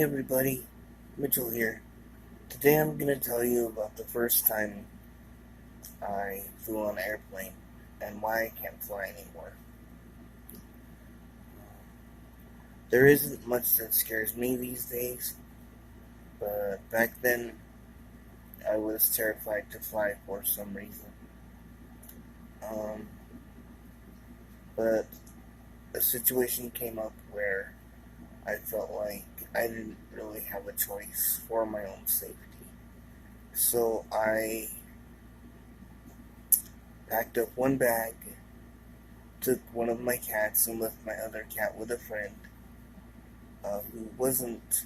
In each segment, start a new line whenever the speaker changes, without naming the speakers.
Hey everybody, Mitchell here. Today I'm going to tell you about the first time I flew on an airplane and why I can't fly anymore. There isn't much that scares me these days, but back then I was terrified to fly for some reason. Um, but a situation came up where I felt like I didn't really have a choice for my own safety. So I packed up one bag, took one of my cats, and left my other cat with a friend who wasn't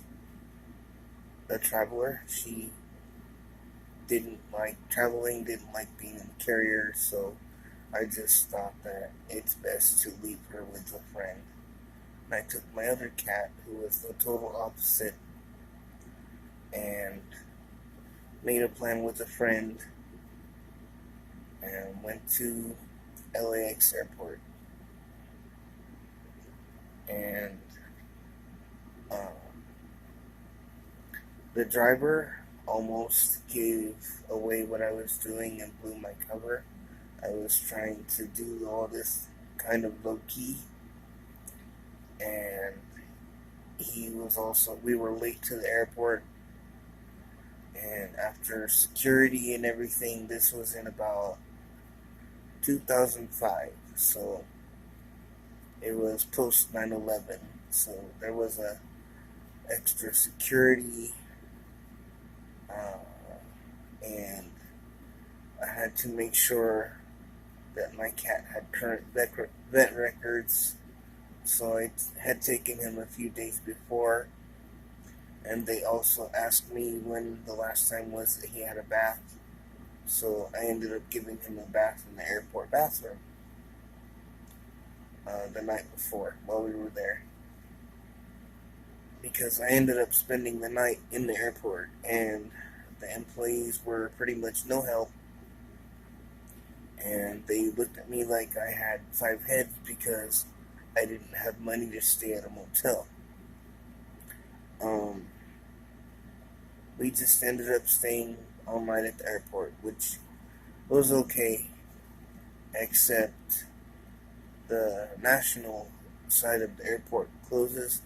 a traveler. She didn't like traveling, didn't like being in the carrier, so I just thought that it's best to leave her with a friend. And I took my other cat, who was the total opposite, and made a plan with a friend and went to LAX airport. And uh, the driver almost gave away what I was doing and blew my cover. I was trying to do all this kind of low key, and we were late to the airport, and after security and everything, this was in about 2005, so it was post 9/11, so there was a extra security, uh, and I had to make sure that my cat had current vet records. So I had taken him a few days before, and they also asked me when the last time was that he had a bath. So I ended up giving him a bath in the airport bathroom the night before while we were there. Because I ended up spending the night in the airport, and the employees were pretty much no help, and they looked at me like I had five heads because I didn't have money to stay at a motel. Um, we just ended up staying all night at the airport, which was okay, except the national side of the airport closes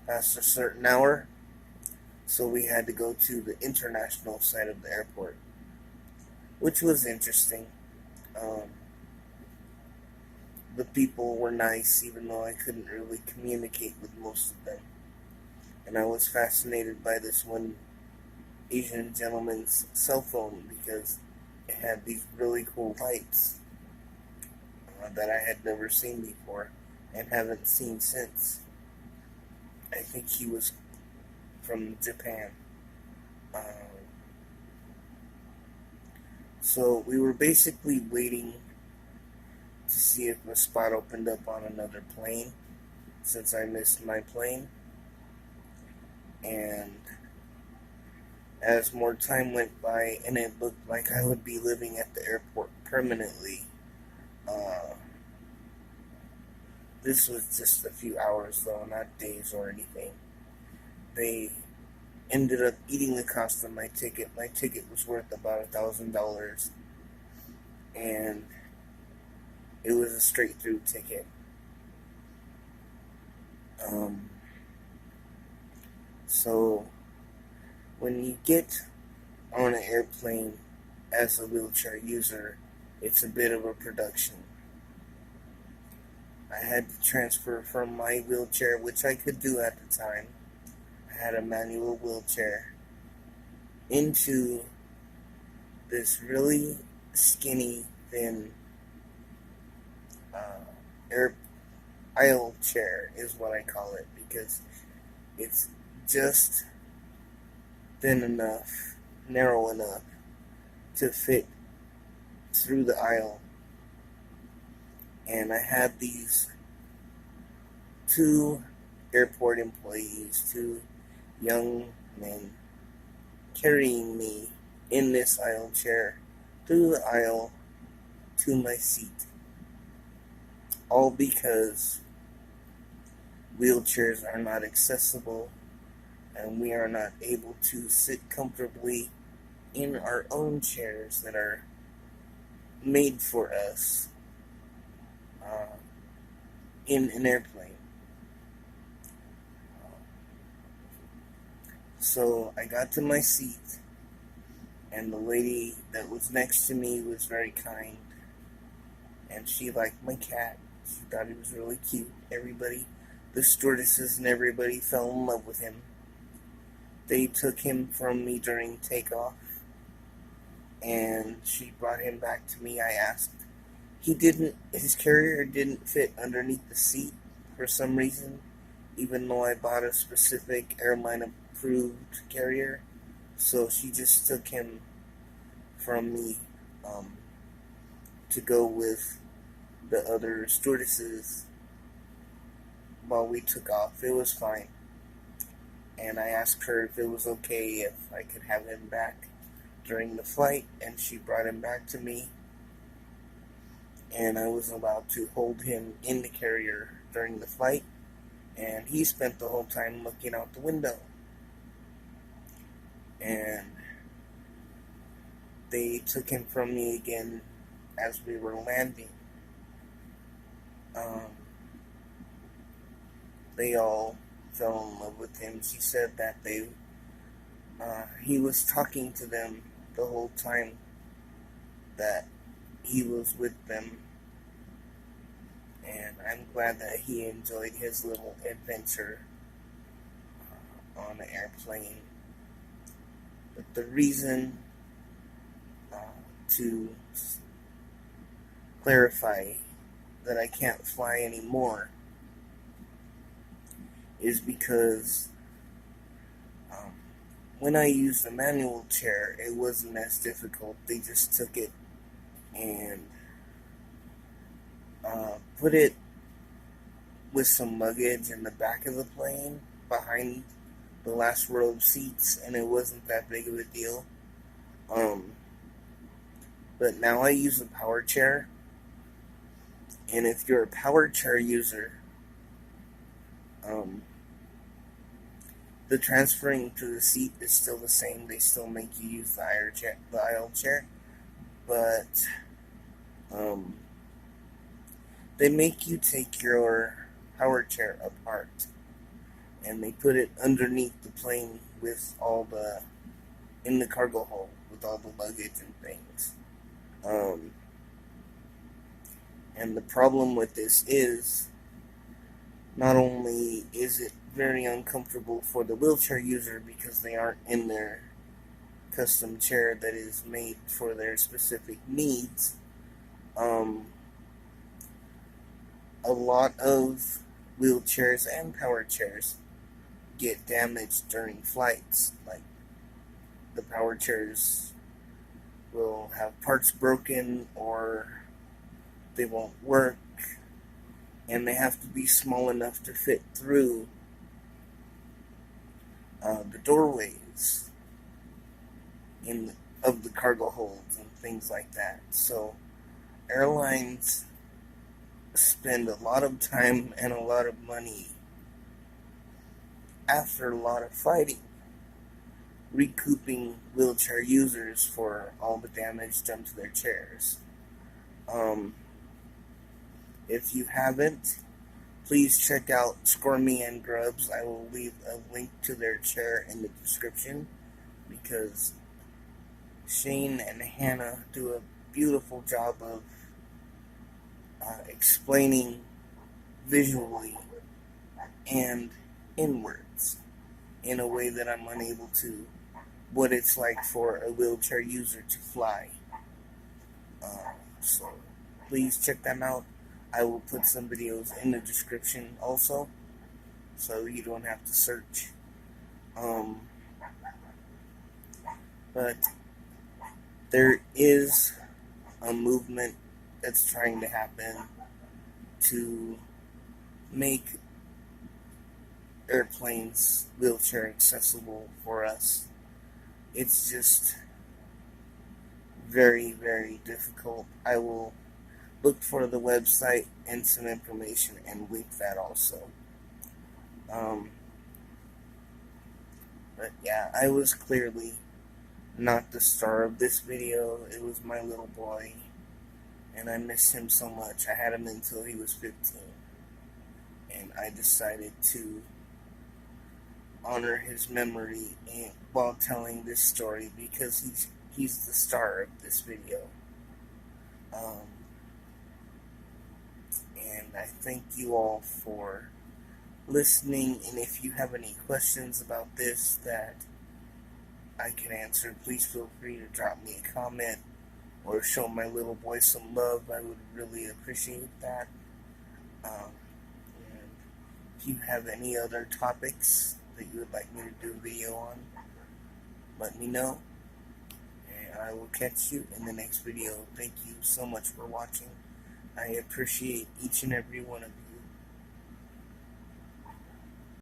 past a certain hour, so we had to go to the international side of the airport, which was interesting. Um, the people were nice, even though I couldn't really communicate with most of them. And I was fascinated by this one Asian gentleman's cell phone because it had these really cool lights that I had never seen before and haven't seen since. I think he was from Japan. Um, so we were basically waiting to see if a spot opened up on another plane since I missed my plane. And as more time went by and it looked like I would be living at the airport permanently, uh, this was just a few hours though, not days or anything. They ended up eating the cost of my ticket. My ticket was worth about $1,000, and it was a straight through ticket. Um, so when you get on an airplane as a wheelchair user, it's a bit of a production. I had to transfer from my wheelchair, which I could do at the time. I had a manual wheelchair, into this really skinny, thin air aisle chair is what I call it, because it's just thin enough, narrow enough to fit through the aisle. And I had these two airport employees, two young men, carrying me in this aisle chair through the aisle to my seat. All because wheelchairs are not accessible and we are not able to sit comfortably in our own chairs that are made for us uh, in an airplane. So I got to my seat, and the lady that was next to me was very kind, and she liked my cat. She thought he was really cute. Everybody, the stewardesses and everybody, fell in love with him. They took him from me during takeoff, and she brought him back to me. I asked. His carrier didn't fit underneath the seat for some reason, even though I bought a specific airline approved carrier. So she just took him from me to go with the other stewardesses while we took off. It was fine. And I asked her if it was okay if I could have him back during the flight, and she brought him back to me. And I was allowed to hold him in the carrier during the flight, and he spent the whole time looking out the window. And they took him from me again as we were landing. They all fell in love with him. She said that he was talking to them the whole time that he was with them, and I'm glad that he enjoyed his little adventure on the airplane. But the reason to clarify that I can't fly anymore is because when I used the manual chair, it wasn't as difficult. They just took it and put it with some luggage in the back of the plane behind the last row of seats, and it wasn't that big of a deal. But now I use a power chair, and if you're a power chair user, the transferring to the seat is still the same. They still make you use the aisle chair, but they make you take your power chair apart, and they put it underneath the plane with in the cargo hold with all the luggage and things. And the problem with this is, not only is it very uncomfortable for the wheelchair user because they aren't in their custom chair that is made for their specific needs, a lot of wheelchairs and power chairs get damaged during flights. Like, the power chairs will have parts broken, or they won't work, and they have to be small enough to fit through the doorways of the cargo holds and things like that. So airlines spend a lot of time and a lot of money after a lot of fighting recouping wheelchair users for all the damage done to their chairs. If you haven't, please check out Squirmy and Grubs. I will leave a link to their chair in the description, because Shane and Hannah do a beautiful job of explaining visually and in words in a way that I'm unable to, what it's like for a wheelchair user to fly. So please check them out. I will put some videos in the description also, so you don't have to search. But there is a movement that's trying to happen to make airplanes wheelchair accessible for us. It's just very, very difficult. I will look for the website and some information and link that also. But yeah, I was clearly not the star of this video. It was my little boy, and I miss him so much. I had him until he was 15, and I decided to honor his memory while telling this story because he's the star of this video. Um, and I thank you all for listening, and if you have any questions about this that I can answer, please feel free to drop me a comment or show my little boy some love. I would really appreciate that. And if you have any other topics that you would like me to do a video on, let me know, and I will catch you in the next video. Thank you so much for watching. I appreciate each and every one of you.